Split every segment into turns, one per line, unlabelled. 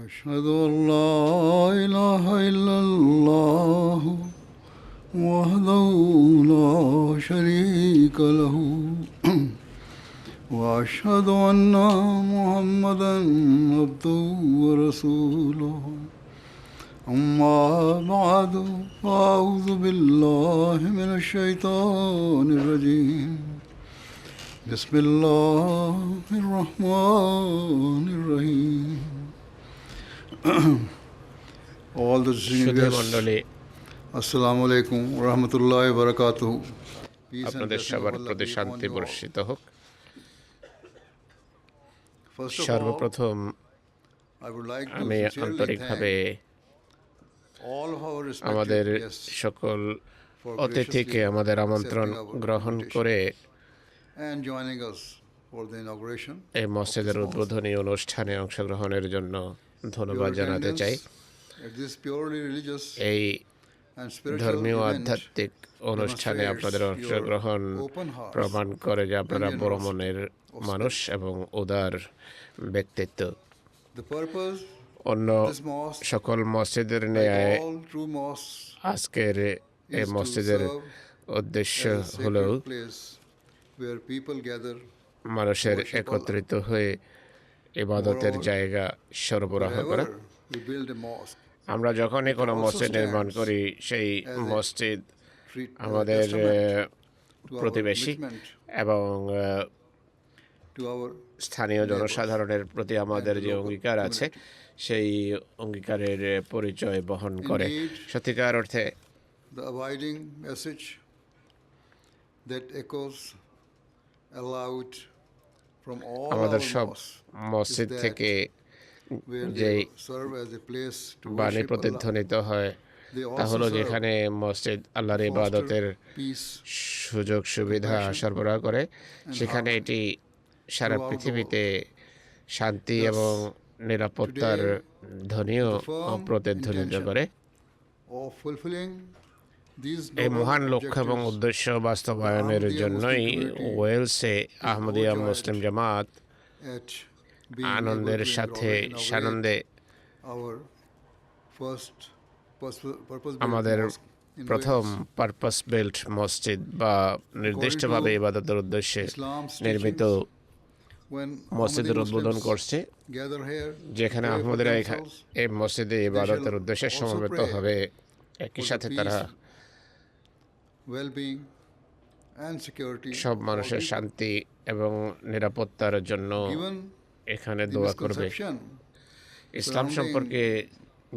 أشهد أن لا إله إلا الله وحده لا شريك له وأشهد أن محمدا عبده ورسوله أما بعد فأعوذ بالله من الشيطان الرجيم بسم الله الرحمن الرحيم All the
সুধী মণ্ডলী,
Assalamu alaikum wa rahmatullahi wa barakatuh.
আপনাদের সবার প্রতি শান্তি বর্ষিত হোক।
First of all,
সর্বপ্রথম
I would like to
আমি
sincerely
আন্তরিকভাবে
thank all of our
আমাদের
respected guests
সকল
for
অতিথিকে
graciously
আমাদের আমন্ত্রণ
accepting our
গ্রহণ
invitation
করে
and joining us for the inauguration.
এই মসজিদের উদ্বোধনী অনুষ্ঠানে অংশগ্রহণের জন্য ধন্যবাদ
Your
জানাতে চাই।
attendance at this purely religious
এই
and spiritual
ধর্মীয়
event
আধ্যাত্মিক অনুষ্ঠানে আপনাদের অংশগ্রহণ
open hearts
প্রমাণ করে যে আপনারা
and
বড়
generosity
মনের
of
মানুষ এবং উদার ব্যক্তিত্ব।
The purpose
অন্য
of this mosque,
সকল মসজিদের
like
ন্যায়
all true mosques,
আজকের এই
is to
মসজিদের
serve
উদ্দেশ্য
as a
হলো
sacred place where people gather.
মানুষের
worship
একত্রিত হয়ে ইবাদতের
Moreover,
জায়গা সরবরাহ করা।
Wherever we build a mosque,
আমরা যখনই কোনো
also
মসজিদ নির্মাণ
stands
করি, সেই
as a
মসজিদ
treat
আমাদের
testament to our
প্রতিবেশী
commitment
এবং
to our
স্থানীয় জনসাধারণের প্রতি আমাদের যে
local
অঙ্গীকার আছে, সেই অঙ্গীকারের পরিচয় বহন করে।
Indeed,
সত্যিকার অর্থে
the abiding message that echoes aloud from all
আমাদের
our
সব
mosques
মসজিদ
is that
থেকে
where
যেই
they serve as a place to
বাণী
worship Allah.
প্রতিধ্বনিত হয়
They
তা
also
হলো
serve
যেখানে মসজিদ আল্লাহর
foster
ইবাদতের
peace
সুযোগ সুবিধা
compassion,
সরবরাহ করে,
and
সেখানে
harmony
এটি সারা
throughout the
পৃথিবীতে শান্তি
Thus,
এবং নিরাপত্তার ধ্বনিও
with the firm
প্রতিধ্বনিত
intention
করে।
of fulfilling these
এই
noble
মহান লক্ষ্য এবং
objectives,
উদ্দেশ্য বাস্তবায়নের
Ahmadiyya
জন্যই
Muslim community
ওয়েলসে Ahmadiyya
overjoyed
Muslim Jamaat
at being able
আনন্দের
to
সাথে
inaugurate
সানন্দে
our first purpose-built
আমাদের
mosque in
প্রথম
Wales.
পারপাস বিল্ট মসজিদ বা নির্দিষ্টভাবে ইবাদতের উদ্দেশ্যে
Islam's
নির্মিত
teachings, when
মসজিদের
Ahmadi
উদ্বোধন
Muslims
করছে,
gather here
যেখানে
to pray for
আহমদিরা
themselves,
এই মসজিদে ইবাদতের উদ্দেশ্যে
also
সমবেত
pray
হবে। একই
for the
সাথে
peace,
তারা
well-being and security
সব
of all
মানুষের
people.
শান্তি এবং নিরাপত্তার জন্য
Given
এখানে
the
দোয়া করবে।
misconception
ইসলাম
surrounding
সম্পর্কে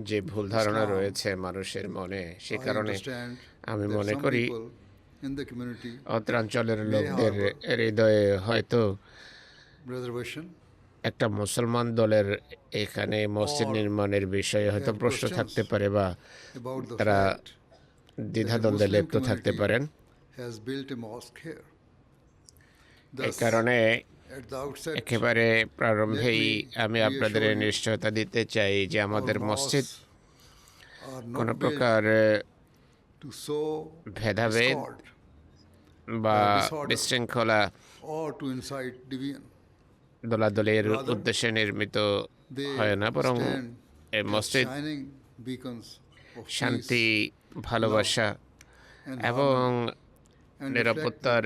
যে ভুল ধারণা
Islam,
রয়েছে মানুষের মনে, সে
I
কারণে
understand
আমি
that
মনে
some
করি
people in the community
অত্রাঞ্চলের
may
লোকদের
harbor
হৃদয়ে হয়তো
reservation
একটা মুসলমান দলের এখানে মসজিদ
or
নির্মাণের বিষয়ে হয়তো
have
প্রশ্ন
questions
থাকতে পারে বা
about the
তারা
fact
দ্বিধাদ্বন্দ্বে
Muslim
লিপ্ত থাকতে
community
পারেন।
has built a mosque here.
এই
Thus,
কারণে
at the outset,
একেবারে প্রারম্ভেই
let me
আমি আপনাদের
reassure you,
নিশ্চয়তা দিতে চাই যে
our
আমাদের মসজিদ
mosques are
কোনো
not built
প্রকার
to sow
ভেদাভেদ
discord
বা
disorder
বিশৃঙ্খলা
or to incite division.
দলাদলের
Rather,
উদ্দেশ্যে নির্মিত
They
হয় না, বরং
stand
এই
as
মসজিদ
shining beacons of
শান্তি,
peace
ভালোবাসা
and
এবং
harmony, and reflect
নিরাপত্তার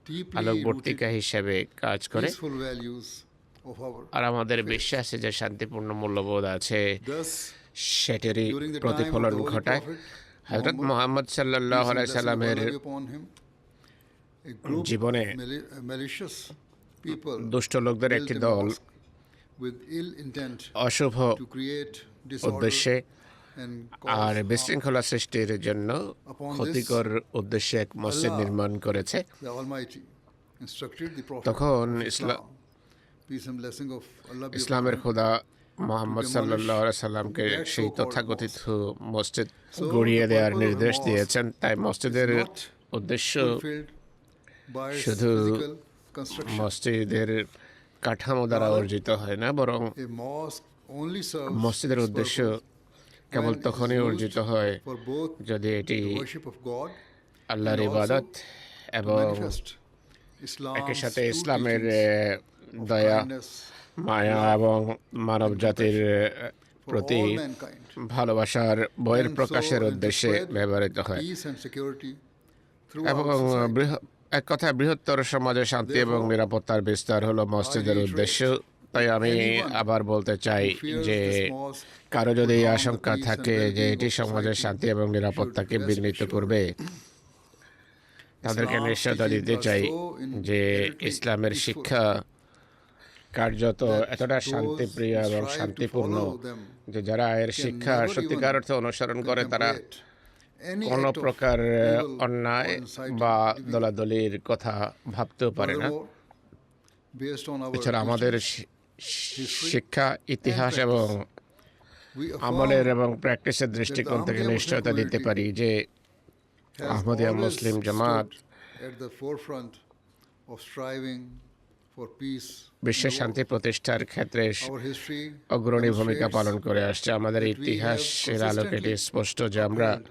deeply
আলোকবর্তিকা
rooted
হিসাবে কাজ করে।
peaceful values of our
আর আমাদের বিশ্বাসে যে শান্তিপূর্ণ মূল্যবোধ আছে,
Thus,
সেটারই
during the time of
প্রতিফলন
the Holy
ঘটায়।
Prophet
হযরত
Muhammad,
মুহাম্মদ সাল্লাল্লাহু
peace and
আলাইহি
blessing of
সাল্লামের
Allah be upon him, a group
জীবনে
of malicious people
দুষ্ট লোকদের
built
একটি
a
দল
mosque with ill intent
অশুভ
to create disorder
উদ্দেশ্যে
and
আর
cause harm.
বিশৃঙ্খলা সৃষ্টির জন্য
Upon this,
ক্ষতিকর উদ্দেশ্যে এক মসজিদ
Allah,
নির্মাণ করেছে।
The Almighty instructed the Prophet
তখন
of Islam, peace and blessing of Allah be upon
ইসলামের
him,
খোদা মোহাম্মদ
demolish
সাল্লাল্লাহু আলাইহি সাল্লামকে
that
সেই
so-called
তথাকথিত মসজিদ
So,
গড়িয়ে
the
দেওয়ার
purpose of the
নির্দেশ
mosque
দিয়েছেন। তাই মসজিদের
is not
উদ্দেশ্য
fulfilled by its
শুধু
physical construction.
মসজিদের কাঠামো দ্বারা
Rather,
অর্জিত হয় না, বরং
A mosque only serves
মসজিদের
its
উদ্দেশ্য
purpose
cable
when it is
তখনই
used
অর্জিত হয়
for both
যদি এটি
the worship of God
আল্লাহর
and also
ইবাদত
to
এবং
manifest
একই
Islam's
সাথে
true
ইসলামের
teachings of
দয়া
kindness,
মায়া এবং মানব জাতির
for
প্রতি
all mankind.
ভালোবাসার বহির
And
প্রকাশের
and to
উদ্দেশ্যে
spread
ব্যবহৃত হয়
peace and security
এবং
throughout society.
এক কথায় বৃহত্তর সমাজে শান্তি এবং
Therefore,
নিরাপত্তার বিস্তার হলো মসজিদের
reiterate,
উদ্দেশ্য। তাই আমি
anyone
আবার বলতে চাই
who fears
যে
this mosque
কারো
will
যদি এই
harm the
আশঙ্কা
peace and
থাকে যে
well-being
এটি
of
সমাজের
society
শান্তি এবং নিরাপত্তাকে
should rest
বিঘ্নিত
assured.
করবে, তাদেরকে
Islam's
নিশ্চয়তা
teachings
দিতে
are
চাই
so
যে
inherently
ইসলামের
peaceful
শিক্ষা কার্যত
that
এতটা
those
শান্তিপ্রিয়
who
এবং
strive to
শান্তিপূর্ণ
follow them
যে যারা এর
can
শিক্ষা
never
সত্যিকার
even
অর্থে অনুসরণ করে তারা
contemplate any
কোনো
act of
প্রকার
evil
অন্যায়
or inciting
বা
division.
দলাদলির কথা ভাবতেও পারে না।
Furthermore, based on our
এছাড়া আমাদের
history,
শিক্ষা ইতিহাস
and
এবং
we
আমলের
affirm
এবং প্র্যাকটিসের দৃষ্টিকোণ থেকে
Ahmadiyya Muslim
নিশ্চয়তা দিতে
community
পারি যে
has
Ahmadiyya
always
Muslim Jamaat
stood at the forefront of striving for peace in
বিশ্বের
the
শান্তি
world.
প্রতিষ্ঠার ক্ষেত্রে
Our history
অগ্রণী ভূমিকা
demonstrates
পালন করে আসছে। আমাদের
that we
ইতিহাসের
have
আলোকে এটি
consistently
স্পষ্ট যে আমরা
upheld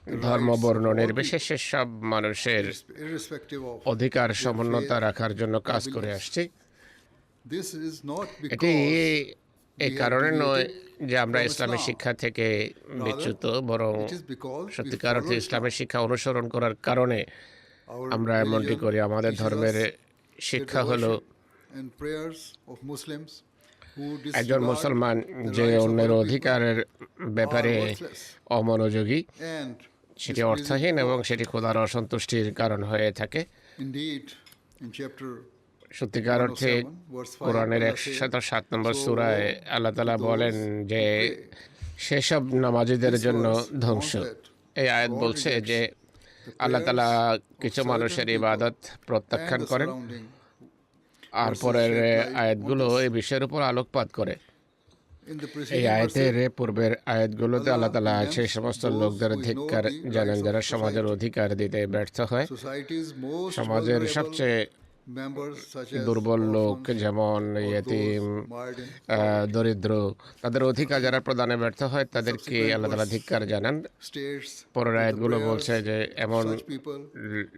the
ধর্ম
rights
বর্ণ
of all
নির্বিশেষে সব মানুষের
irrespective of
অধিকার
their
সমুন্নতা
faith
রাখার জন্য
or
কাজ করে
beliefs.
আসছি।
This is not
এটি
because
এই
we have
কারণে নয়
deviated
যে আমরা
from
ইসলামের
Islam.
শিক্ষা থেকে বিচ্যুত, বরং
It is because we
সত্যিকার অর্থে
follow
ইসলামের
Islam.
শিক্ষা অনুসরণ করার কারণে
Our
আমরা এমনটি
religion
করি। আমাদের
teaches
ধর্মের
us that
শিক্ষা
the
হলো
worship and prayers of Muslims who
একজন
disregard
মুসলমান
the
যে
rights of
অন্যের
other people
অধিকারের ব্যাপারে
are worthless
অমনোযোগী,
and
সেটি
displeasing
অর্থহীন
to
এবং
God.
সেটি খোদার অসন্তুষ্টির কারণ হয়ে থাকে।
Indeed, in chapter
সত্যিকার অর্থে
107, verse 5,
কোরআনের
Allah said,
107 নম্বর
"So
সূরায় আল্লাহ তাআলা
those
বলেন যে
who pray."
সেসব নামাজীদের
This
জন্য
verse
ধ্বংস।
warns that
এই আয়াত
God
বলছে
rejects
যে
the
আল্লাহ তাআলা
prayers of
কিছু
certain
মানুষের
people
ইবাদত প্রত্যাখ্যান
and the
করেন,
surrounding
আর
verses
পরের
shed light
আয়াতগুলো
on this.
এই বিষয়ের উপর আলোকপাত করে।
In the
এই
preceding
আয়াতের
verses,
পূর্বের আয়াতগুলোতে
Allah
আল্লাহ তাআলা
condemns
সেই সমস্ত
those
লোকদের
who ignore
ধিক্কার
the
জানান
rights of
যারা সমাজের
society.
অধিকার দিতে ব্যর্থ হয়।
Society's most
সমাজের
vulnerable
সবচেয়ে
members such as
দুর্বল লোক
orphans
যেমন
or
ইয়েতিম,
those marred in poverty.
দরিদ্র, তাদের অধিকার যারা প্রদানে ব্যর্থ হয় তাদেরকে
Subsequent
আল্লাহ তাআলা
verse
ধিক্কার জানান।
states
পরের
that the
আয়াতগুলো
prayers
বলছে যে এমন
of such people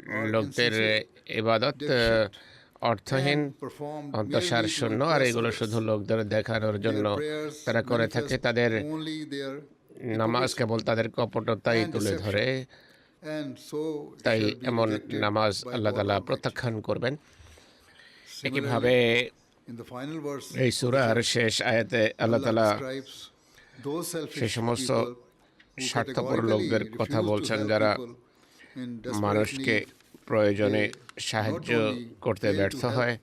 are
লোকদের
insincere,
ইবাদত
deficient,
অর্থহীন,
and performed
অন্তঃসার
merely to
শূন্য, আর
impress
এগুলো
others.
শুধু লোকদের দেখানোর জন্য
Their prayers
তারা করে থাকে।
manifest
তাদের
only their
নামাজ
hypocrisy,
কেবল তাদের কপটতাই
and
তুলে
deception.
ধরে,
and so it
তাই
shall be
এমন
rejected
নামাজ
by
আল্লাহ
God
তাআলা
Almighty.
প্রত্যাখ্যান করবেন।
Similarly,
একইভাবে
in the final verse,
এই সূরার শেষ আয়াতে আল্লাহ
Allah
তাআলা
describes those selfish
সেই সমস্ত
people who
স্বার্থপর
categorically
লোকদের
refuse
কথা
to
বলছেন
help
যারা
people in desperate
মানুষকে
need.
প্রয়োজনে
They
সাহায্য
not only
করতে
fail to
ব্যর্থ
help,
হয়,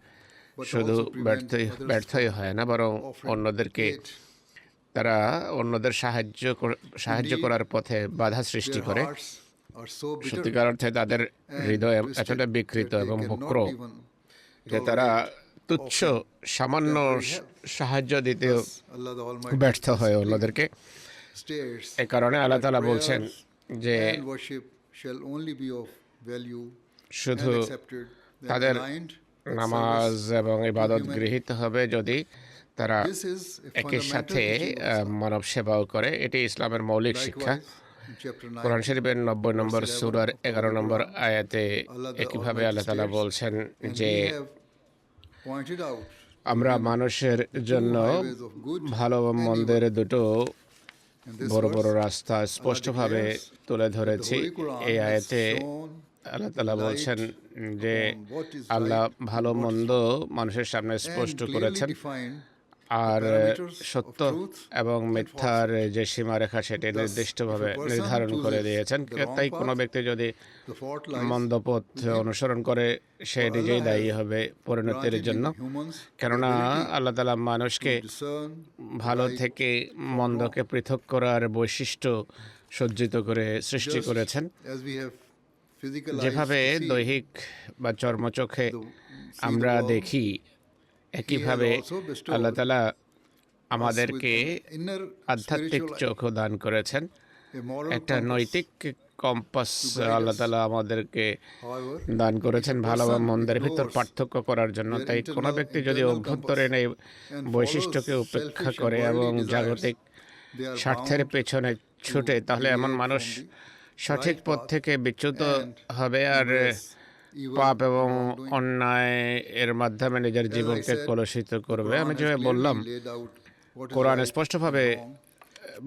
but
শুধু
also prevent others
ব্যর্থই
from
হয় না, বরং
offering
অন্যদেরকে
aid.
তারা অন্যদের সাহায্য
Indeed,
করার পথে বাধা সৃষ্টি
Their
করে।
hearts are so bitter
সত্যিকার অর্থে তাদের
and
হৃদয়
twisted
এতটা বিকৃত
that they
এবং
cannot
বক্র
even
যে তারা
tolerate
তুচ্ছ
offering
সামান্য
temporary help.
সাহায্য দিতেও
Thus, Allah the Almighty
ব্যর্থ হয়
explicitly
অন্যদেরকে।
states
এ কারণে আল্লাহ
that
তাআলা
prayers
বলছেন যে
and worship shall only be of value
শুধু
and accepted when
তাদের
aligned with
নামাজ
service
এবং ইবাদত
humanity.
গৃহীত হবে যদি তারা
This is a
একই
fundamental
সাথে
teaching of Islam.
মানব সেবাও করে। এটি ইসলামের মৌলিক শিক্ষা।
Likewise, in chapter 9,
কোরআন শরীফের 90 নম্বর
verse 11
সূরার
of the
11 নম্বর
Quran,
আয়াতে
Allah the
একইভাবে
Almighty
আল্লাহ তাআলা
states,
বলছেন
and
যে
we have pointed out
আমরা মানুষের জন্য
highways of good
ভালো ও
and
মন্দের দুটো
and this
বড় বড়
verse,
রাস্তা স্পষ্টভাবে
declares
তুলে
the
ধরেছি।
Holy Quran
এই
has
আয়াতে
shown
আল্লাহ তাআলা
light
বলছেন যে
upon what is
Allah
right
ভালো
and what is
মন্দ মানুষের সামনে
and
স্পষ্ট
clearly
করেছেন,
defined
আর
parameters of
সত্য
truth
এবং
and
মিথ্যার যে সীমারেখা সেটি
Thus,
নির্দিষ্টভাবে
if a person
নির্ধারণ করে
chooses
দিয়েছেন।
the wrong
তাই কোনো
path,
ব্যক্তি যদি
the fault lies
মন্দ পথ
with him.
অনুসরণ করে সে
For
নিজেই
Allah
দায়ী
has
হবে পরিণতির
granted
জন্য,
humans
কেননা
ability
আল্লাহ তাআলা মানুষকে
to discern
ভালো
right
থেকে
from
মন্দকে পৃথক করার বৈশিষ্ট্য সজ্জিত করে সৃষ্টি
Just
করেছেন।
as we have physical eyes
যেভাবে
to see,
দৈহিক বা চর্মচোখে
see
আমরা
the world,
দেখি, একইভাবে
also bestowed
আল্লাহ তাআলা
us with
আমাদেরকে
an inner
আধ্যাত্মিক
spiritual
চোখও দান করেছেন,
eye, a moral
একটা
compass.
নৈতিক কম্পাস
guide
আল্লাহ
us.
তাআলা আমাদেরকে
However,
দান করেছেন ভালো বা
person
মন্দের ভিতর
ignores
পার্থক্য করার জন্য।
their
তাই কোনো
internal-
ব্যক্তি যদি
internal
অভ্যন্তরীণ এই
and
বৈশিষ্ট্যকে
follows
উপেক্ষা
selfish
করে
and
এবং
worldly desires,
জাগতিক
they are
স্বার্থের
bound
পেছনে ছুটে, তাহলে এমন
deviate
মানুষ
from the
সঠিক
right
পথ
path
থেকে বিচ্যুত
and
হবে আর
embrace evil
পাপ এবং
wrongdoing.
অন্যায় এর মাধ্যমে নিজের
As I
জীবনকে
said,
কলুষিত
the
করবে।
Quran
আমি
has
যেভাবে
clearly
বললাম,
laid out what is
Quran
right
স্পষ্টভাবে
and wrong.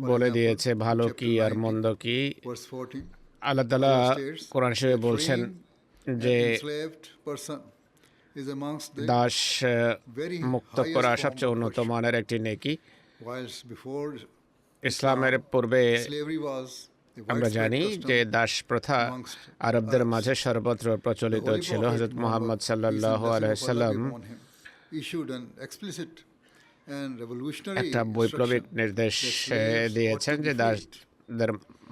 For
বলে
example,
দিয়েছে
in
ভালো
chapter
কি আর
19,
মন্দ কি।
verse 14,
আল্লাহ তাআলা
Allah states
কোরআন শরীফে
that
বলছেন
freeing
যে
an enslaved person is amongst the
Das
very
মুক্ত
highest
করা
form
সবচেয়ে
of
উন্নত
virtue.
মানের একটি নেকি।
Whilst before
ইসলামের
Islam,
পূর্বে
slavery was a
আমরা
widespread
জানি যে
custom
দাস প্রথা
amongst
আরবদের
Arabs.
মাঝে সর্বত্র
The
প্রচলিত
Holy
ছিল।
Prophet
Hazrat Muhammad
Muhammad, peace and
সাল্লাল্লাহু
blessing
আলাইহি
of Allah be
সাল্লাম
upon him, issued an explicit and revolutionary
একটা বৈপ্লবিক
instruction
নির্দেশ
that slaves ought
দিয়েছেন
to be
যে
freed.
দাসদের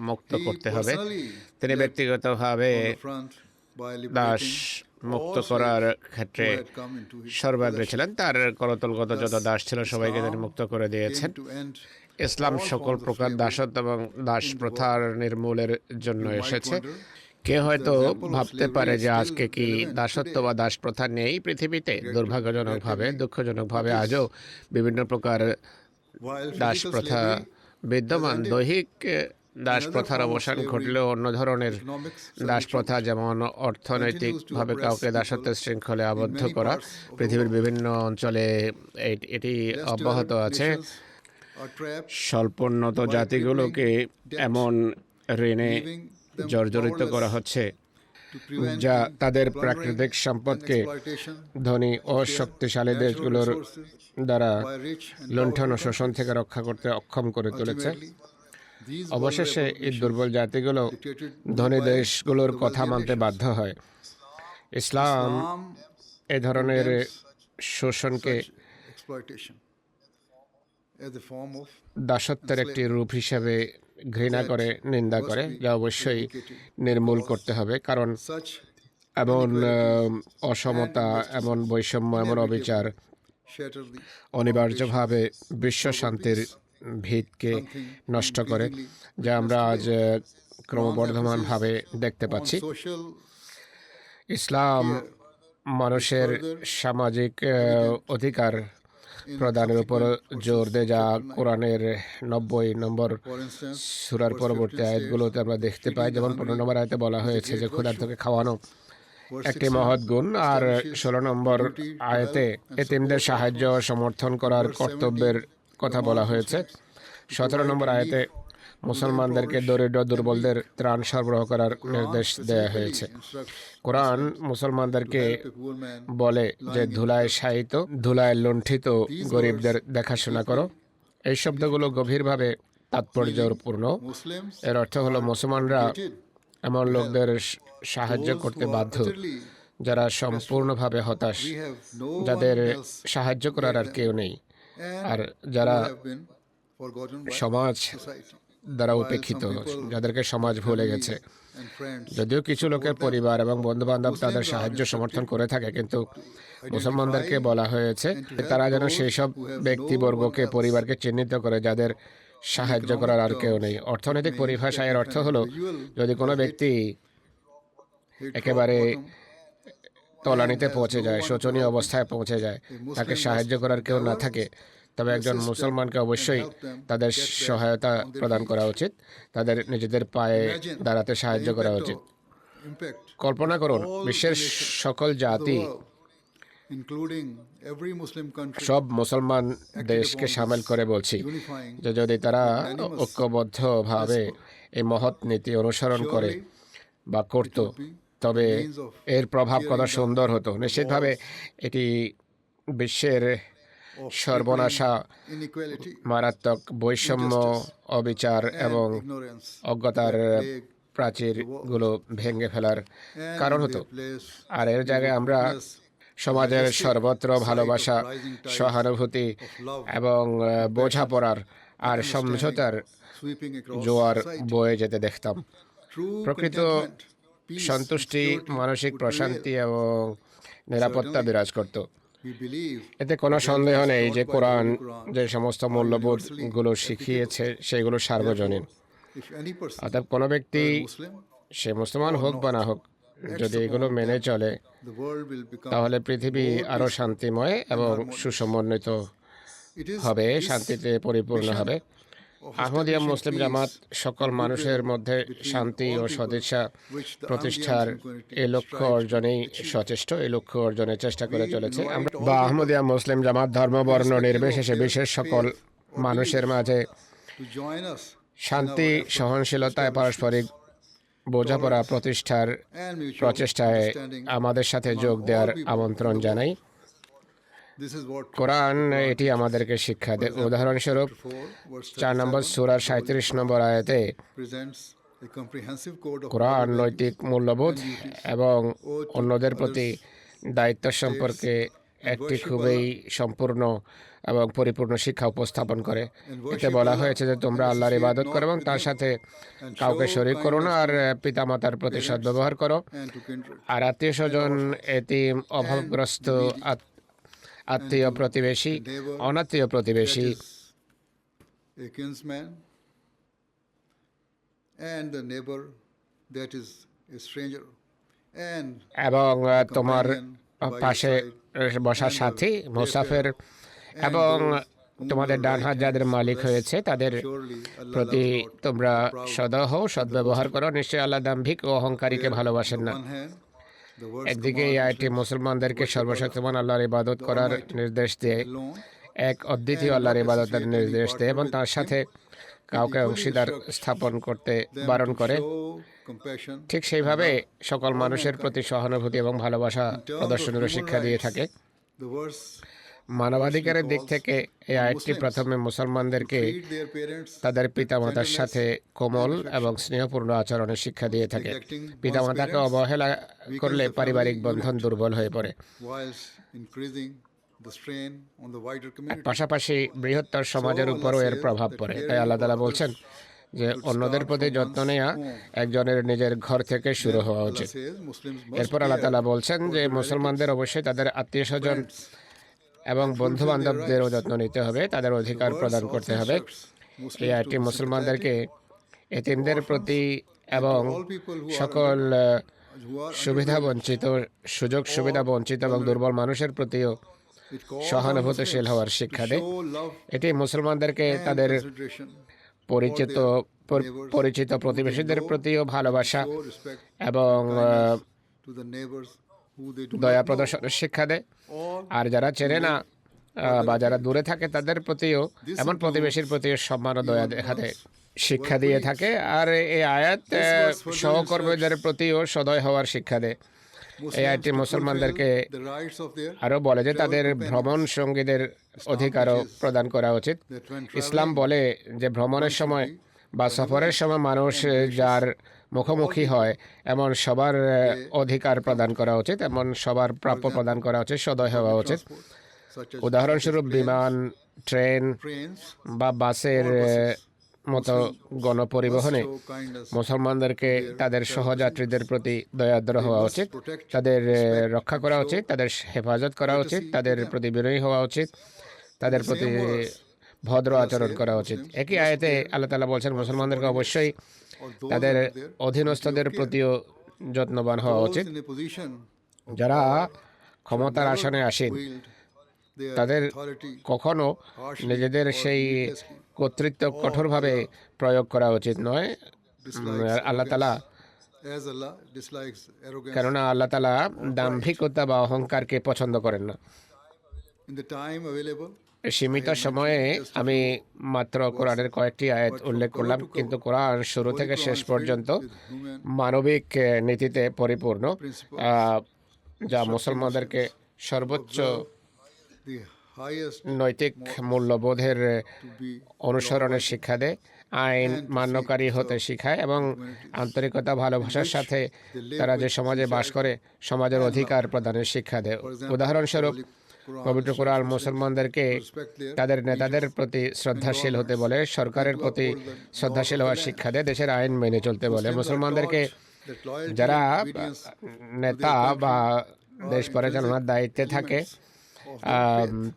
মুক্ত
He
করতে হবে।
personally
তিনি
led
ব্যক্তিগতভাবে
on the front by
Das
liberating
মুক্ত
all
করার
slaves
ক্ষেত্রে
who had come into his
সর্বাগ্রে
possession.
ছিলেন। তার করতলগত যত
Thus,
দাস ছিল সবাইকে তিনি
Islam
মুক্ত করে দিয়েছেন।
came to end
Islam
all
সকল
forms of
প্রকার
slavery
দাসত্ব এবং দাস
in the
প্রথার
world.
নির্মূলের জন্য
You might
এসেছে।
wonder
কে
if the
হয়তো
example of
ভাবতে
slavery
পারে
is
যে
still
আজকে কি
relevant
দাসত্ব
today.
বা দাস প্রথা নেই পৃথিবীতে। দুর্ভাগ্যজনকভাবে
Regrettably,
দুঃখজনকভাবে
it is.
আজও বিভিন্ন প্রকার
While
দাস
physical
প্রথা
slavery
বিদ্যমান।
has ended,
দৈহিক দাস
another
প্রথার
form of
অবসান
slavery,
ঘটলেও অন্য ধরনের
economic
দাস
servitude,
প্রথা, যেমন
continues to
অর্থনৈতিকভাবে
oppress
কাউকে
people
দাসত্বের শৃঙ্খলে
in
আবদ্ধ
many
করা
parts of the
পৃথিবীর
world.
বিভিন্ন অঞ্চলে এটি
Less
অব্যাহত
developed
আছে।
nations are trapped,
স্বল্পোন্নত
by
জাতিগুলোকে
crippling debt,
এমন ঋণে
leaving them
জর্জরিত করা
powerless
হচ্ছে
to prevent
যা
the
তাদের
plundering
প্রাকৃতিক
and
সম্পদকে
exploitation
ধনী ও
of their
শক্তিশালী
natural
দেশগুলোর
resources
দ্বারা
by rich and
লুণ্ঠন ও
powerful
শোষণ
countries.
থেকে রক্ষা করতে অক্ষম করে তুলেছে।
Ultimately, these
অবশেষে
vulnerable
এই
nations,
দুর্বল জাতিগুলো
dictated
ধনী
by
দেশগুলোর
the
কথা
wealthier
মানতে
nations.
বাধ্য হয়। ইসলাম
Islam
এ ধরনের
condemns
শোষণকে
such exploitation as a form of
দাসত্বের একটি রূপ হিসেবে ঘৃণা করে, নিন্দা করে, যা অবশ্যই নির্মূল করতে হবে। কারণ
such
এমন অসমতা, এমন বৈষম্য, এমন অবিচার
shatter the
অনিবার্যভাবে বিশ্ব শান্তির ভিতকে নষ্ট করে, যা আমরা আজ ক্রমবর্ধমানভাবে দেখতে
on
পাচ্ছি।
social
ইসলাম মানুষের সামাজিক অধিকার প্রদানের উপর জোর দেয়, যা কোরআনের 90 নম্বর
for instance
সূরার পরবর্তী আয়াতগুলোতে আমরা দেখতে পাই। যেমন 15 নম্বর আয়াতে বলা হয়েছে যে ক্ষুধার্তকে খাওয়ানো
verse
একটি
16
মহৎ গুণ, আর 16 নম্বর আয়াতে এতিমদের সাহায্য ও সমর্থন করার কর্তব্যের কথা বলা হয়েছে। 17 নম্বর আয়াতে মুসলমানদেরকে দরিদ্র দুর্বলদের ত্রাণ সরবরাহ করার নির্দেশ দেয়া হয়েছে। কোরআন মুসলমানদেরকে
help a poor man
বলে যে ধুলায় শায়িত, ধুলায় লুণ্ঠিত গরিবদের দেখাশোনা করো। এই শব্দগুলো গভীরভাবে তাৎপর্যপূর্ণ।
Muslims
এর অর্থ হলো মুসলমানরা এমন লোকদের সাহায্য
those
করতে
who are
বাধ্য
utterly
যারা সম্পূর্ণভাবে হতাশ,
we have no
যাদের
one else
সাহায্য করার আর কেউ নেই,
and
আর
who
যারা
have been forgotten by
সমাজ
society.
দ্বারা
While
উপেক্ষিত,
some people,
যাদেরকে সমাজ ভুলে গেছে।
and friends
যদিও কিছু লোকের পরিবার এবং বন্ধু বান্ধব তাদের সাহায্য সমর্থন করে থাকে, কিন্তু মুসলমানদেরকে বলা হয়েছে তারা যেন সেই সব ব্যক্তিবর্গকে, পরিবারকে চিহ্নিত করে যাদের সাহায্য করার আর কেউ নেই। অর্থনৈতিক পরিভাষায় এর অর্থ হলো যদি কোনো ব্যক্তি
hit
একেবারে
rock bottom
তলানিতে
and has
পৌঁছে
no
যায়,
one to
শোচনীয়
help
অবস্থায় পৌঁছে যায়,
Muslim
তাকে
must
সাহায্য করার কেউ না
endeavor
থাকে, তবে একজন
assist them
মুসলমানকে
and
অবশ্যই
help them
তাদের
get back
সহায়তা
on their
প্রদান
feet.
করা উচিত, তাদের নিজেদের পায়ে
Imagine
দাঁড়াতে সাহায্য
the
করা
impact
উচিত।
impact
কল্পনা করুন
all
বিশ্বের
nations
সকল
of the
জাতি,
world, including every Muslim country,
সব মুসলমান দেশকে সামিল করে বলছি
unifying
যে যদি তারা
unanimous
ঐক্যবদ্ধভাবে এই মহৎ নীতি অনুসরণ করে বা করত, তবে এর প্রভাব কত সুন্দর হতো। নিশ্চিতভাবে এটি বিশ্বের
of
সর্বনাশা,
inequality
মারাত্মক বৈষম্য, অবিচার এবং
and ignorance
অজ্ঞতার
that plague
প্রাচীরগুলো ভেঙে ফেলার
and
কারণ
in
হতো।
their place
আর এর জায়গায় আমরা সমাজের সর্বত্র ভালোবাসা, সহানুভূতি এবং বোঝাপড়ার আর সমঝোতার
sweeping across
জোয়ার
society.
বয়ে যেতে দেখতাম।
True
প্রকৃত
contentment, peace,
সন্তুষ্টি,
and security
মানসিক
would
প্রশান্তি
prevail.
এবং নিরাপত্তা বিরাজ করত।
We believe
এতে কোনো সন্দেহ নেই যে কোরআন যে সমস্ত মূল্যবোধগুলো শিখিয়েছে সেগুলো সার্বজনীন।
if any person,
অর্থাৎ কোনো ব্যক্তি,
Muslim,
সে মুসলমান হোক বা না হোক, যদি এগুলো মেনে চলে
the world will become
তাহলে পৃথিবী আরো শান্তিময় এবং সুসমন্বিত
it is
হবে,
this
শান্তিতে পরিপূর্ণ হবে।
of
Ahmadiyya
establishing
Muslim
peace
জামাত সকল
and
মানুষের
goodwill
মধ্যে
between
শান্তি
all
ও
people,
সদিচ্ছা
which the
প্রতিষ্ঠার
Ahmadiyya Muslim community
এই লক্ষ্য
strives to
অর্জনেই
achieve.
সচেষ্ট, এই লক্ষ্য অর্জনের চেষ্টা করে
We
চলেছে।
invite
আমরা
all
বা
people,
আহমদিয়া মুসলিম জামাত ধর্ম বর্ণ
irrespective of
নির্বিশেষে
their
বিশেষ সকল
faith or
মানুষের
belief,
মাঝে
to join us in
শান্তি,
our effort to
সহনশীলতায়
establish
পারস্পরিক
peace,
বোঝাপড়া
tolerance,
প্রতিষ্ঠার
and mutual
প্রচেষ্টায়
understanding
আমাদের সাথে
among
যোগ
all
দেওয়ার
people in
আমন্ত্রণ
the
জানাই।
world. This is what
Quran
the Quran
এটি
teaches.
আমাদেরকে শিক্ষা
For
দেয়।
example,
উদাহরণস্বরূপ
chapter 4, verse
4 নম্বর
37,
সূরার
the Holy
37
Quran
নম্বর আয়াতে
presents a comprehensive code of
Quran
moral
নৈতিক
values
মূল্যবোধ
and duties
এবং
owed to
অন্যদের
others,
প্রতি দায়িত্ব সম্পর্কে
and
একটি
worship
খুবই
Allah
সম্পূর্ণ এবং পরিপূর্ণ শিক্ষা উপস্থাপন করে।
and
এতে
worship
বলা
Allah
হয়েছে যে তোমরা
and
আল্লাহর
associate
ইবাদত করো
not
এবং
with
তার
him,
সাথে
and
কাউকে
show
শরীক করো না,
kindness
আর
to
পিতামাতার প্রতি
parents
সদ্ব্যবহার করো,
and to kindred,
আর আত্মীয় স্বজন, এতিম, অভাবগ্রস্ত,
the needy,
আত্মীয়
and to
প্রতিবেশী,
the neighbor
অনাত্মীয়
that
প্রতিবেশী,
is a kinsman, and the neighbor that is a stranger, and
এবং
the
তোমার
companion by your
পাশে
side,
বসার
and the
সাথী, মুসাফির,
wayfarer, and
এবং
those
তোমাদের
whom
ডান
your
হাত
right
যাদের
hands
মালিক
possess.
হয়েছে তাদের
Surely Allah
প্রতি
loves not
তোমরা
the proud
সদা হও,
and the
সদ্ব্যবহার
boastful.
করো। নিশ্চয়ই আল্লাহ দাম্ভিক ও অহংকারীকে
Where,
ভালোবাসেন
on the
না।
one hand, the verse
একদিকে এই
commands
আয়াতটি
Muslims
মুসলমানদেরকে
to worship
সর্বশক্তিমান
Allah,
আল্লাহর ইবাদত
the
করার
Almighty,
নির্দেশ দিয়ে,
alone,
এক অদ্বিতীয়
and
আল্লাহর
not
ইবাদতের
associate any
নির্দেশ দেয়,
partner
এবং
with
তার
him.
সাথে
It
কাউকে
equally
অংশীদার
instructs
স্থাপন করতে
them
বারণ
to
করে।
show compassion
ঠিক
and
সেইভাবে
love
সকল
all
মানুষের
mankind.
প্রতি সহানুভূতি এবং ভালোবাসা
In terms of
প্রদর্শনেরও
human
শিক্ষা দিয়ে
rights,
থাকে।
the verse
মানবাধিকারের দিক
calls
থেকে এই
on
আয়াতটি
Muslims
প্রথমে
to
মুসলমানদেরকে
treat their parents
তাদের
with
পিতামাতার
tenderness
সাথে কোমল
and
এবং
affection.
স্নেহপূর্ণ আচরণের শিক্ষা দিয়ে থাকে।
Neglecting one's
পিতামাতাকে
parents
অবহেলা
weakens
করলে
the
পারিবারিক
family
বন্ধন
unit,
দুর্বল হয়ে পড়ে,
whilst increasing the strain on the wider community.
পাশাপাশি বৃহত্তর সমাজের
So
উপরও
Allah
এর
says
প্রভাব
that
পড়ে। তাই
caring
আল্লাহ
for
তাআলা
others
বলছেন যে
should
অন্যদের
start
প্রতি
from
যত্ন
one's
নেওয়া
home.
একজনের নিজের ঘর থেকে শুরু
Then
হওয়া
Allah
উচিত।
says Muslims must
এরপর আল্লাহ
care
তাআলা বলছেন
for
যে
their
মুসলমানদের
relatives,
অবশ্যই তাদের আত্মীয় স্বজন
friends,
এবং
and
বন্ধু
fulfill their
বান্ধবদেরও
rights.
যত্ন নিতে হবে, তাদের
The
অধিকার
verse
প্রদান
also
করতে হবে।
instructs
এই
Muslims to
আয়াতটি
be
মুসলমানদেরকে
sympathetic
এতিমদের
to
প্রতি
orphans and
এবং
to all people who are
সকল
who are
সুবিধা
underprivileged.
বঞ্চিত, সুযোগ সুবিধা বঞ্চিত এবং দুর্বল মানুষের প্রতিও
It calls on
সহানুভূতিশীল
Muslims
হওয়ার
to
শিক্ষা দেয়।
show love
এটি মুসলমানদেরকে
and
তাদের
consideration for
পরিচিত
their neighbors
পরিচিত
whom they
প্রতিবেশীদের
know,
প্রতিও
and to
ভালোবাসা
show respect
এবং
and kindness to the neighbors who they do
দয়া
not know,
প্রদর্শনের শিক্ষা দেয়।
or
আর যারা চেনে না বা যারা দূরে থাকে তাদের প্রতিও,
This
এমন
includes
প্রতিবেশীর প্রতিও সম্মান ও দয়া
even
দেখাতে
one's
শিক্ষা দিয়ে
work
থাকে। আর এই আয়াত
This verse further
সহকর্মীদের প্রতিও সদয় হওয়ার শিক্ষা দেয়। এই
Muslims
আয়াতটি
to
মুসলমানদেরকে
fulfill the rights of their
আরও বলে যে
travel
তাদের
companions.
ভ্রমণ সঙ্গীদের অধিকারও
teaches
প্রদান করা উচিত।
that when
ইসলাম
traveling,
বলে যে ভ্রমণের সময় বা সফরের সময় মানুষ যার মুখোমুখি হয় এমন সবার অধিকার প্রদান করা উচিত, এমন সবার প্রাপ্য প্রদান করা উচিত, সদয় হওয়া উচিত।
transport, such as
উদাহরণস্বরূপ বিমান, ট্রেন
trains,
বা বাসের মতো গণপরিবহনে
show kindness,
মুসলমানদেরকে তাদের সহযাত্রীদের প্রতি দয়াদ্র হওয়া উচিত, তাদের রক্ষা করা উচিত, তাদের হেফাজত করা উচিত, তাদের প্রতি বিনয়ী হওয়া উচিত, তাদের প্রতি ভদ্র আচরণ করা উচিত। একই আয়াতে আল্লাহ তাআলা বলছেন মুসলমানদেরকে অবশ্যই
or those
তাদের
who are there,
অধীনস্থদের প্রতিও যত্নবান হওয়া
those
উচিত।
in a position of
যারা
power
ক্ষমতার
never
আসনে আসেন
wield their
তাদের
authority
কখনো নিজেদের সেই কর্তৃত্ব কঠোরভাবে প্রয়োগ করা উচিত নয়। আল্লাহ তাআলা
as Allah dislikes arrogance.
কেননা আল্লাহ তাআলা দাম্ভিকতা বা অহংকারকে পছন্দ করেন না।
In the time available,
সীমিত সময়ে আমি মাত্র কোরআনের কয়েকটি আয়াত উল্লেখ করলাম, কিন্তু কোরআন শুরু থেকে শেষ পর্যন্ত মানবিক নীতিতে পরিপূর্ণ, যা মুসলমানদেরকে সর্বোচ্চ
the highest
নৈতিক মূল্যবোধের
to be
অনুসরণের শিক্ষা দেয়, আইন মান্যকারী হতে শিখায় এবং আন্তরিকতা ভালোবাসার সাথে তারা যে সমাজে বাস করে সমাজের অধিকার প্রদানের শিক্ষা দেয়। উদাহরণস্বরূপ পবিত্র কোরআন মুসলমানদেরকে
respect their
তাদের নেতাদের প্রতি শ্রদ্ধাশীল হতে বলে, সরকারের প্রতি শ্রদ্ধাশীল হওয়ার শিক্ষা দেয়, দেশের আইন মেনে চলতে বলে। মুসলমানদেরকে
that loyalty
যারা
and obedience
নেতা বা দেশ পরিচালনার দায়িত্বে থাকে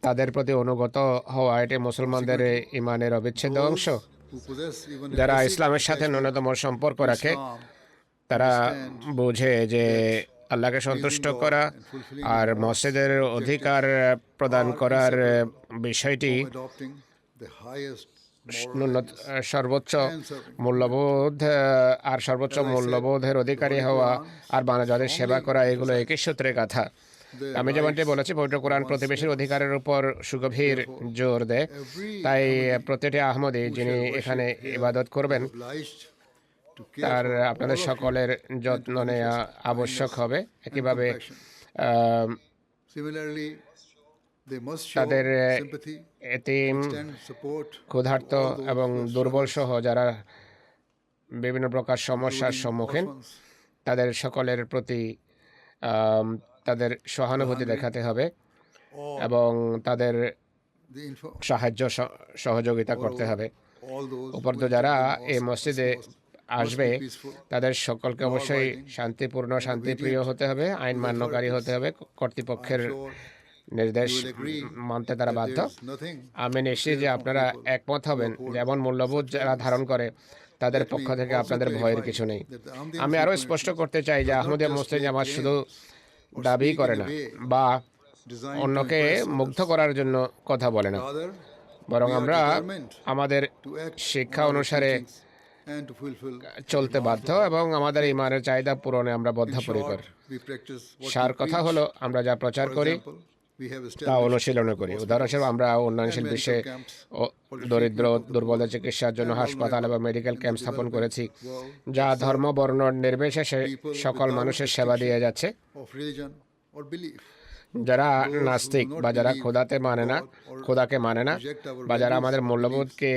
তাদের প্রতি অনুগত হওয়া এটি মুসলমানদের ইমানের অবিচ্ছেদ্য অংশ।
who possess even a
যারা
basic
ইসলামের সাথে ন্যূনতম সম্পর্ক রাখে
Islam,
তারা বোঝে যে আল্লাহকে সন্তুষ্ট করা আর মসজিদের অধিকার প্রদান করার বিষয়টি
adopting the highest
সর্বোচ্চ মূল্যবোধ আর সর্বোচ্চ মূল্যবোধের অধিকারী হওয়া আর মানবজাতির সেবা করা, এগুলো একই সূত্রে গাথা। আমি যেমনটি বলেছি, পবিত্র কোরআন প্রতিবেশীর অধিকারের উপর সুগভীর জোর দেয়। তাই প্রতিটি আহমদী যিনি এখানে ইবাদত করবেন, তার আপনাদের সকলের যত্ন নেওয়া আবশ্যক হবে। একইভাবে তাদের এতিম, ক্ষুধার্ত এবং দুর্বল সহ যারা বিভিন্ন প্রকার সমস্যার সম্মুখীন, তাদের সকলের প্রতি তাদের সহানুভূতি দেখাতে হবে এবং তাদের সাহায্য সহযোগিতা করতে হবে। উপরন্ত যারা এই মসজিদে আসবে তাদের সকলকে অবশ্যই শান্তিপূর্ণ, শান্তিপ্রিয় হতে হবে, আইন মান্যকারী হতে হবে, কর্তৃপক্ষের নির্দেশ মানতে তারা বাধ্য। আমি নিশ্চিত যে আপনারা একমত হবেন যে এমন মূল্যবোধ যারা ধারণ করে তাদের পক্ষ থেকে আপনাদের ভয়ের কিছু নেই। আমি আরও স্পষ্ট করতে চাই যে আহমদিয়া মুসলিম জামাত শুধু দাবি করে না বা অন্যকে মুগ্ধ করার জন্য কথা বলে না, বরং আমরা আমাদের শিক্ষা অনুসারে চলতে বাধ্য এবং আমাদের ইমানের চাহিদা পূরণে আমরা বদ্ধপরিকর। সার কথা হলো, আমরা যা প্রচার করি তা অনুশীলন করি। উদাহরণস্বরূপ, আমরা উন্নয়নশীল বিশ্বে দরিদ্র দুর্বলদের চিকিৎসার জন্য হাসপাতাল এবং মেডিকেল ক্যাম্প স্থাপন করেছি, যা ধর্ম বর্ণ নির্বিশেষে সকল মানুষের সেবা দিয়ে যাচ্ছে। যারা নাস্তিক বা যারা খোদাকে মানে না বা যারা আমাদের মূল্যবোধকে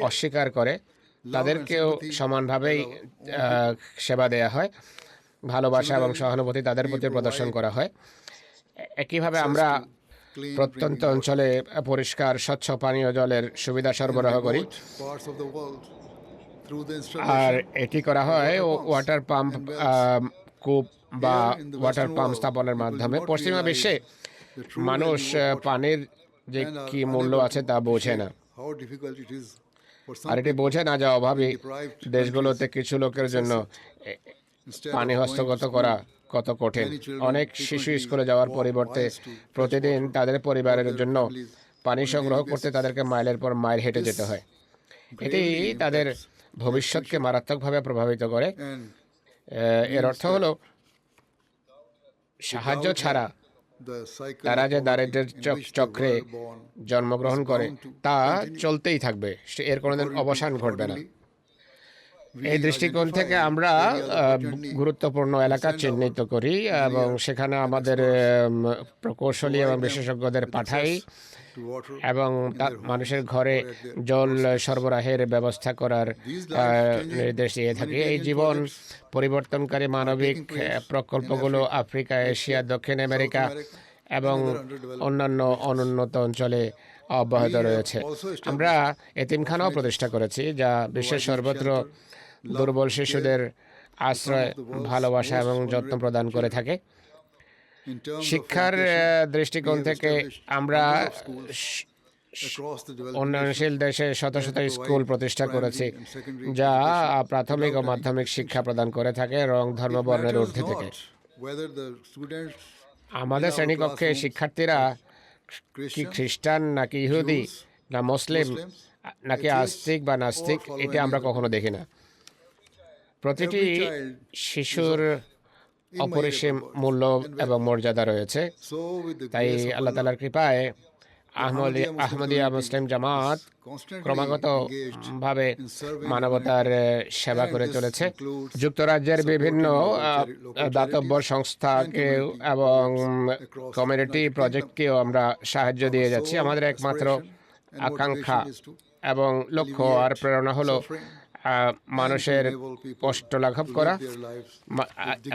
অস্বীকার করে, তাদেরকেও সমানভাবেই সেবা দেয়া হয়, ভালোবাসা এবং সহানুভূতি তাদের প্রতি প্রদর্শন করা হয়। একইভাবে আমরা প্রত্যন্ত অঞ্চলে পরিষ্কার স্বচ্ছ পানীয় জলের সুবিধা সরবরাহ করি, আর এটি করা হয় ওয়াটার পাম্প, কূপ বা ওয়াটার পাম্প স্থাপনের মাধ্যমে। পশ্চিমা বিশ্বে মানুষ পানির যে কি মূল্য আছে তা বোঝে না, আর এটি বোঝে না যে অভাবী দেশগুলোতে কিছু লোকের জন্য পানি হস্তগত করা কত কঠিন। অনেক শিশু স্কুলে যাওয়ার পরিবর্তে প্রতিদিন তাদের পরিবারের জন্য পানি সংগ্রহ করতে তাদেরকে মাইলের পর মাইল হেঁটে যেতে হয়। এটি তাদের ভবিষ্যৎকে মারাত্মকভাবে প্রভাবিত করে। এর অর্থ হলো, সাহায্য ছাড়া তারা যে দারিদ্র্যের চক্রে জন্মগ্রহণ করে তা চলতেই থাকবে, এর কোনোদিন অবসান ঘটবে না। এই দৃষ্টিকোণ থেকে আমরা গুরুত্বপূর্ণ এলাকা চিহ্নিত করি এবং সেখানে আমাদের প্রকৌশলী এবং বিশেষজ্ঞদের পাঠাই এবং মানুষের ঘরে জল সরবরাহের ব্যবস্থা করার নির্দেশ দিয়ে থাকি। এই জীবন পরিবর্তনকারী মানবিক প্রকল্পগুলো আফ্রিকা, এশিয়া, দক্ষিণ আমেরিকা এবং অন্যান্য অনুন্নত অঞ্চলে অব্যাহত রয়েছে। আমরা এতিমখানাও প্রতিষ্ঠা করেছি, যা বিশ্বের সর্বত্র দুর্বল শিশুদের আশ্রয়, ভালোবাসা এবং যত্ন প্রদান করে থাকে। শিক্ষার দৃষ্টিকোণ থেকে আমরা উন্নয়নশীল দেশে শত শত স্কুল প্রতিষ্ঠা করেছি, যা প্রাথমিক ও মাধ্যমিক শিক্ষা প্রদান করে থাকে রং, ধর্ম, বর্ণের ঊর্ধ্বে থেকে। আমাদের শ্রেণীকক্ষে শিক্ষার্থীরা কি খ্রিস্টান নাকি ইহুদি না মুসলিম নাকি আস্তিক বা নাস্তিক, এটা আমরা কখনো দেখি না। প্রতিটি শিশুর অপরিসীম মূল্য এবং মর্যাদা রয়েছে। তাই আল্লাহ তাআলার কৃপায় আহমদিয়া মুসলিম জামাত ক্রমাগত ভাবে মানবতার সেবা করে চলেছে। যুক্তরাজ্যের বিভিন্ন দাতব্য সংস্থাকে এবং কমিউনিটি প্রজেক্টকেও আমরা সাহায্য দিয়ে যাচ্ছি। আমাদের একমাত্র আকাঙ্ক্ষা এবং লক্ষ্য আর প্রেরণা হলো মানুষের কষ্ট লাঘব করা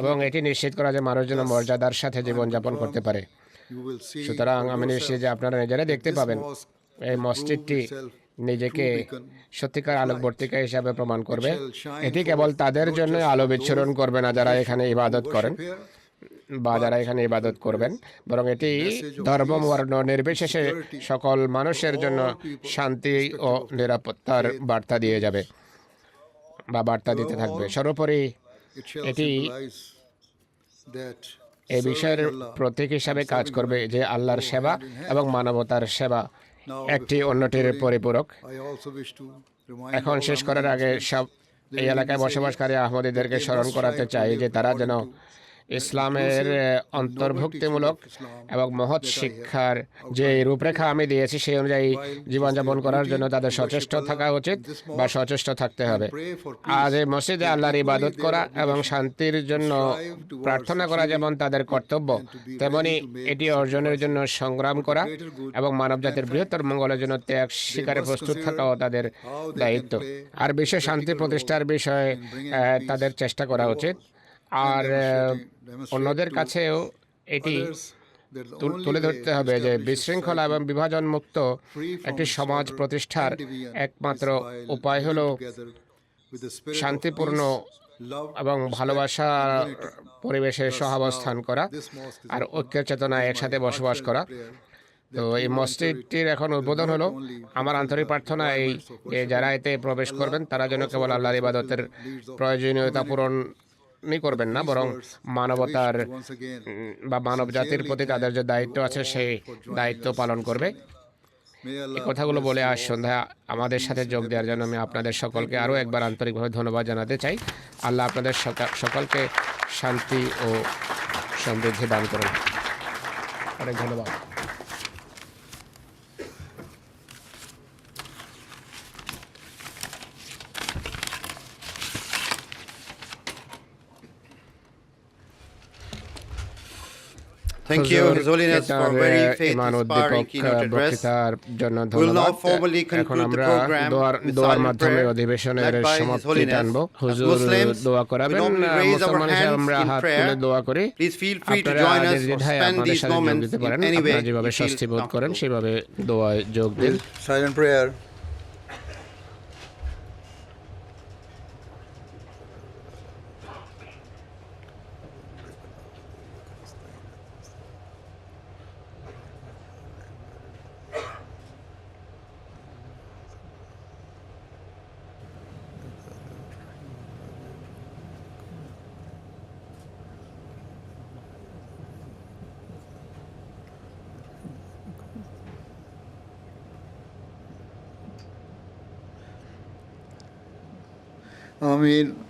এবং এটি নিশ্চিত করা যে মানুষ যেন মর্যাদার সাথে জীবনযাপন করতে পারে। সুতরাং আমি নিশ্চিত যে আপনারা নিজেরা দেখতে পাবেন এই মসজিদটি নিজেকে সত্যিকার আলোকবর্তিকা হিসাবে প্রমাণ করবে। এটি কেবল তাদের জন্য আলো বিচ্ছুরণ করবে না যারা এখানে ইবাদত করেন বা যারা এখানে ইবাদত করবেন, বরং এটি ধর্ম বর্ণ নির্বিশেষে সকল মানুষের জন্য শান্তি ও নিরাপত্তার বার্তা দিয়ে যাবে বা বার্তা দিতে থাকবে। সর্বোপরি এটি এই বিষয়ের প্রতীক হিসাবে কাজ করবে যে আল্লাহর সেবা এবং মানবতার সেবা
Now,
একটি
before
অন্যটির
concluding,
পরিপূরক।
I also wish to remind
এখন
all
শেষ করার
Ahmadi
আগে
Muslims
সব এই
living in
এলাকায়
this
বসবাসকারী
area that
আহমদীদেরকে
they
স্মরণ
must
করাতে
strive to
চাই
live
যে তারা যেন
according to the
ইসলামের
inclusive and noble
অন্তর্ভুক্তিমূলক
teachings of Islam
এবং মহৎ
that I have
শিক্ষার যে
outlined
রূপরেখা
today.
আমি দিয়েছি সেই অনুযায়ী
While it is
জীবনযাপন
their
করার
duty
জন্য তাদের
to
সচেষ্ট
worship
থাকা
Allah
উচিত
in this
বা
mosque
সচেষ্ট থাকতে
and
হবে।
pray for
আজ
peace,
এই মসজিদে
it is
আল্লাহর
equally
ইবাদত
their
করা এবং
obligation
শান্তির
to
জন্য
strive towards
প্রার্থনা করা যেমন
achieving
তাদের
it
কর্তব্য,
and to be
তেমনি
ready to make
এটি অর্জনের জন্য
sacrifices
সংগ্রাম
for the
করা
greater good
এবং মানবজাতির
and
বৃহত্তর মঙ্গলের জন্য ত্যাগ
They
স্বীকারে
must
প্রস্তুত
consider
থাকাও তাদের
how they can
দায়িত্ব।
play
আর
a
বিশ্ব শান্তি
practical
প্রতিষ্ঠার
role
বিষয়ে
in bringing peace
তাদের চেষ্টা
to
করা
the
উচিত।
world and
আর অন্যদের
demonstrate to
কাছেও এটি
others that the only
তুলে
way
ধরতে
to
হবে যে
establish a
বিশৃঙ্খলা এবং
society
বিভাজন মুক্ত
free from
একটি সমাজ
disorder
প্রতিষ্ঠার
and division
একমাত্র
is by
উপায়
living
হলো
together with the spirit of
শান্তিপূর্ণ
peace, love,
এবং
respect,
ভালোবাসা
and unity.
পরিবেশে
Thus,
সহাবস্থান
now,
করা
this mosque is
R
open.
ঐক্যের চেতনায়
It is
একসাথে
my
বসবাস
heartfelt
করা।
prayer
তো
that
এই
who enter it
মসজিদটির এখন
will
উদ্বোধন
not
হলো।
only
আমার
fulfill
আন্তরিক
the
প্রার্থনা এই
requirements of
যে যারা
worshiping
এতে প্রবেশ
Allah,
করবেন তারা যেন
also
কেবল
always
আল্লাহর
fulfill
ইবাদতের
the needs of
প্রয়োজনীয়তা
humanity.
পূরণই করবেন না,
These
বরং
words, I
মানবতার
wish to once again
বা মানব জাতির
sincerely
প্রতি তাদের
thank
যে
you
দায়িত্ব আছে
all
সেই
for joining
দায়িত্ব
us
পালন
this
করবে।
evening. May
এই
Allah
কথাগুলো
bless
বলে
you
আজ
all
সন্ধ্যা আমাদের
with
সাথে
peace
যোগ
and
দেওয়ার জন্য আমি
happiness.
আপনাদের সকলকে
Thank you
আরও
very
একবার
much.
আন্তরিকভাবে ধন্যবাদ জানাতে চাই। আল্লাহ আপনাদের সকলকে শান্তি ও সমৃদ্ধি দান করুন। অনেক ধন্যবাদ।
Thank you, His Holiness, for a very
Iman
faith-inspiring
উদ্দীপক
keynote address.
বক্তৃতার জন্য
We'll now
ধন্যবাদ।
formally
এখন
conclude the
আমরা
program with
দোয়ার
silent
মাধ্যমে
prayer
অধিবেশনের
led by His
সমাপ্তি
Holiness.
টানব।
As
হুজুর
Muslims,
দোয়া
we
করাবেন।
normally raise our
মুসলমান হিসেবে
hands
আমরা
in
হাত
prayer.
তুলে দোয়া করি।
Please feel free to
আপনারা
join us or
নির্দ্বিধায়
spend
আমাদের
these
সাথে যোগ
moments
দিতে
in
পারেন।
any way
আপনারা যেভাবে
you
স্বস্তি
feel
বোধ করেন
comfortable.
সেভাবে দোয়ায় যোগ দিন।
Silent prayer. Ameen.